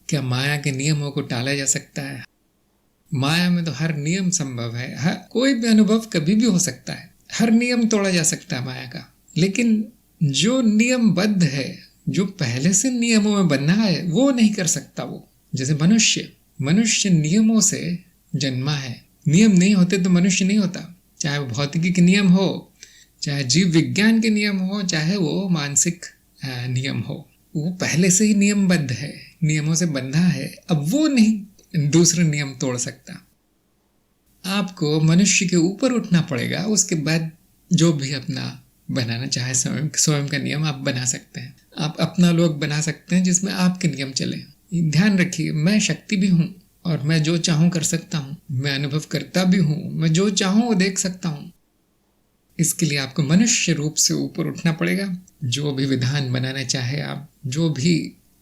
क्या माया के नियमों को टाला जा सकता है? माया में तो हर नियम संभव है, कोई भी अनुभव कभी भी हो सकता है, हर नियम तोड़ा जा सकता है माया का। लेकिन जो नियमबद्ध है, जो पहले से नियमों में बंधा है, वो नहीं कर सकता। वो जैसे मनुष्य नियमों से जन्मा है। नियम नहीं होते तो मनुष्य नहीं होता, चाहे वो भौतिकी के नियम हो, चाहे जीव विज्ञान के नियम हो, चाहे वो मानसिक नियम हो। वो पहले से ही नियमबद्ध है, नियमों से बंधा है। अब वो नहीं दूसरे नियम तोड़ सकता। आपको मनुष्य के ऊपर उठना पड़ेगा, उसके बाद जो भी अपना बनाना चाहे स्वयं का नियम आप बना सकते हैं। आप अपना लोक बना सकते हैं जिसमें आपके नियम चले। ध्यान रखिए, मैं शक्ति भी हूँ और मैं जो चाहूँ कर सकता हूँ, मैं अनुभव करता भी हूँ, मैं जो चाहूँ वो देख सकता हूँ। इसके लिए आपको मनुष्य रूप से ऊपर उठना पड़ेगा। जो भी विधान बनाना चाहे आप, जो भी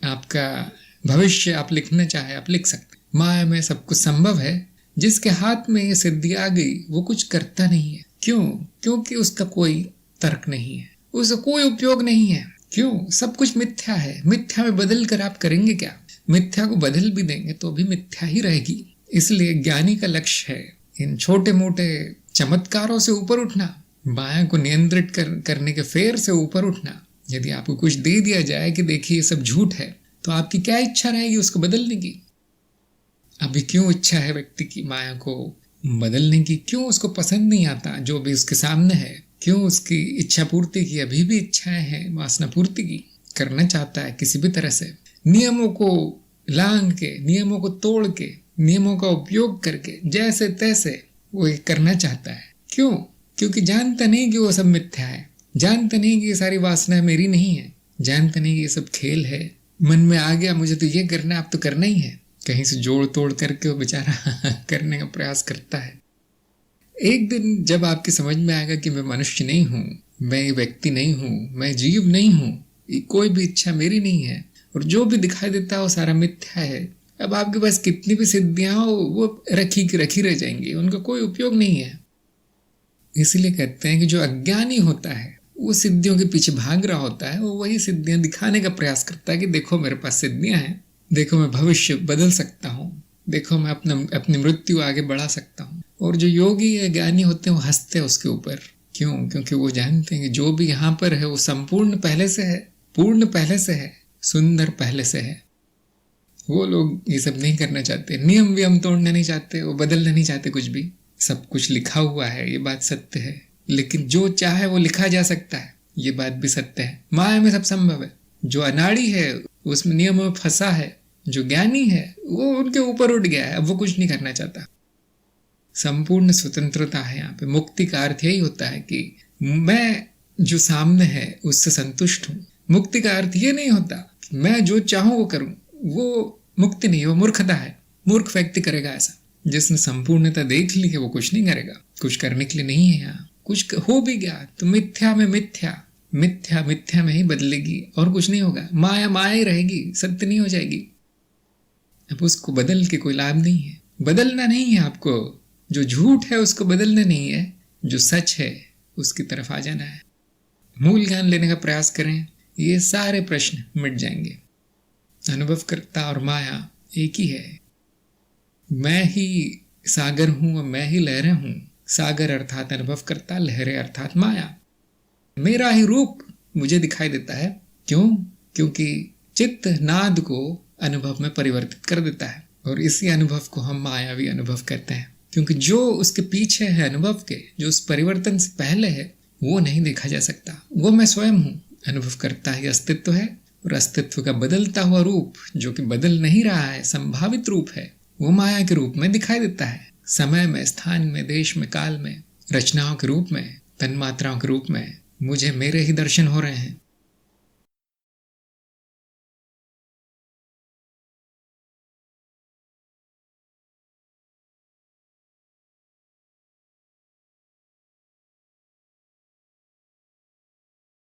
आपका भविष्य आप लिखना चाहे आप लिख सकते। माया में सब कुछ संभव है। जिसके हाथ में ये सिद्धि आ गई वो कुछ करता नहीं है। क्यों? क्योंकि उसका कोई तर्क नहीं है, उसका कोई उपयोग नहीं है। क्यों? सब कुछ मिथ्या है। मिथ्या में बदल कर आप करेंगे क्या? मिथ्या को बदल भी देंगे तो भी मिथ्या ही रहेगी। इसलिए ज्ञानी का लक्ष्य है इन छोटे मोटे चमत्कारों से ऊपर उठना, माया को नियंत्रित करने के फेर से ऊपर उठना। यदि आपको कुछ दे दिया जाए कि देखिए ये सब झूठ है, तो आपकी क्या इच्छा रहेगी उसको बदलने की? अभी क्यों इच्छा है व्यक्ति की माया को बदलने की? क्यों उसको पसंद नहीं आता जो भी उसके सामने है? क्यों उसकी इच्छा पूर्ति की अभी भी इच्छाएं हैं, वासना पूर्ति की करना चाहता है किसी भी तरह से, नियमों को लांघ के, नियमों को तोड़ के, नियमों का उपयोग करके जैसे तैसे वो ये करना चाहता है। क्यों? क्योंकि जानता नहीं कि वो सब मिथ्या है, जानता नहीं कि ये सारी वासना मेरी नहीं है, जानता नहीं कि ये सब खेल है। मन में आ गया मुझे तो ये करना है, अब तो करना ही है। कहीं से जोड़ तोड़ करके वो बेचारा करने का प्रयास करता है। एक दिन जब आपकी समझ में आएगा कि मैं मनुष्य नहीं हूँ, मैं व्यक्ति नहीं हूँ, मैं जीव नहीं हूँ, कोई भी इच्छा मेरी नहीं है और जो भी दिखाई देता है वो सारा मिथ्या है, अब आपके पास कितनी भी सिद्धियां हो वो रखी रह जाएंगी, उनका कोई उपयोग नहीं है। इसलिए कहते हैं कि जो अज्ञानी होता है वो सिद्धियों के पीछे भाग रहा होता है, वो वही सिद्धियां दिखाने का प्रयास करता है कि देखो मेरे पास सिद्धियां हैं, देखो मैं भविष्य बदल सकता हूँ, देखो मैं अपनी मृत्यु आगे बढ़ा सकता हूँ। और जो योगी या ज्ञानी होते हैं वो हंसते हैं उसके ऊपर। क्यों? क्योंकि वो जानते हैं कि जो भी यहाँ पर है वो संपूर्ण पहले से है, पूर्ण पहले से है, सुंदर पहले से है। वो लोग ये सब नहीं करना चाहते, नियम भी हम तोड़ना नहीं चाहते, वो बदलना नहीं चाहते कुछ भी। सब कुछ लिखा हुआ है, ये बात सत्य है, लेकिन जो चाहे वो लिखा जा सकता है, ये बात भी सत्य है। माया में सब संभव है। जो अनाड़ी है उसमें नियम में फंसा है, जो ज्ञानी है वो उनके ऊपर उठ गया है, अब वो कुछ नहीं करना चाहता। संपूर्ण स्वतंत्रता है यहाँ पे। मुक्ति का अर्थ यही होता है कि मैं जो सामने है उससे संतुष्ट हूँ। मुक्ति का अर्थ ये नहीं होता कि मैं जो चाहूँ वो करूँ, वो मुक्ति नहीं, वो मूर्खता है। मूर्ख व्यक्ति करेगा ऐसा। जिसने संपूर्णता देख ली है वो कुछ नहीं करेगा, कुछ करने के लिए नहीं है यहाँ। कुछ हो भी गया तो मिथ्या में मिथ्या में ही बदलेगी और कुछ नहीं होगा। माया ही रहेगी, सत्य नहीं हो जाएगी। अब उसको बदल के कोई लाभ नहीं है, बदलना नहीं है आपको। जो झूठ है उसको बदलना नहीं है, जो सच है उसकी तरफ आ जाना है। मूल ज्ञान लेने का प्रयास करें, ये सारे प्रश्न मिट जाएंगे। अनुभवकर्ता और माया एक ही है। मैं ही सागर हूं और मैं ही लहरें हूं। सागर अर्थात अनुभवकर्ता, लहरें अर्थात माया। मेरा ही रूप मुझे दिखाई देता है। क्यों? क्योंकि चित्त नाद को अनुभव में परिवर्तित कर देता है और इसी अनुभव को हम मायावी अनुभव कहते हैं। क्योंकि जो उसके पीछे है अनुभव के, जो उस परिवर्तन से पहले है, वो नहीं देखा जा सकता। वो मैं स्वयं हूँ। अनुभव करता ही अस्तित्व है और अस्तित्व का बदलता हुआ रूप जो कि बदल नहीं रहा है, संभावित रूप है, वो माया के रूप में दिखाई देता है। समय में, स्थान में, देश में, काल में, रचनाओं के रूप में, तन्मात्राओं के रूप में मुझे मेरे ही दर्शन हो रहे हैं।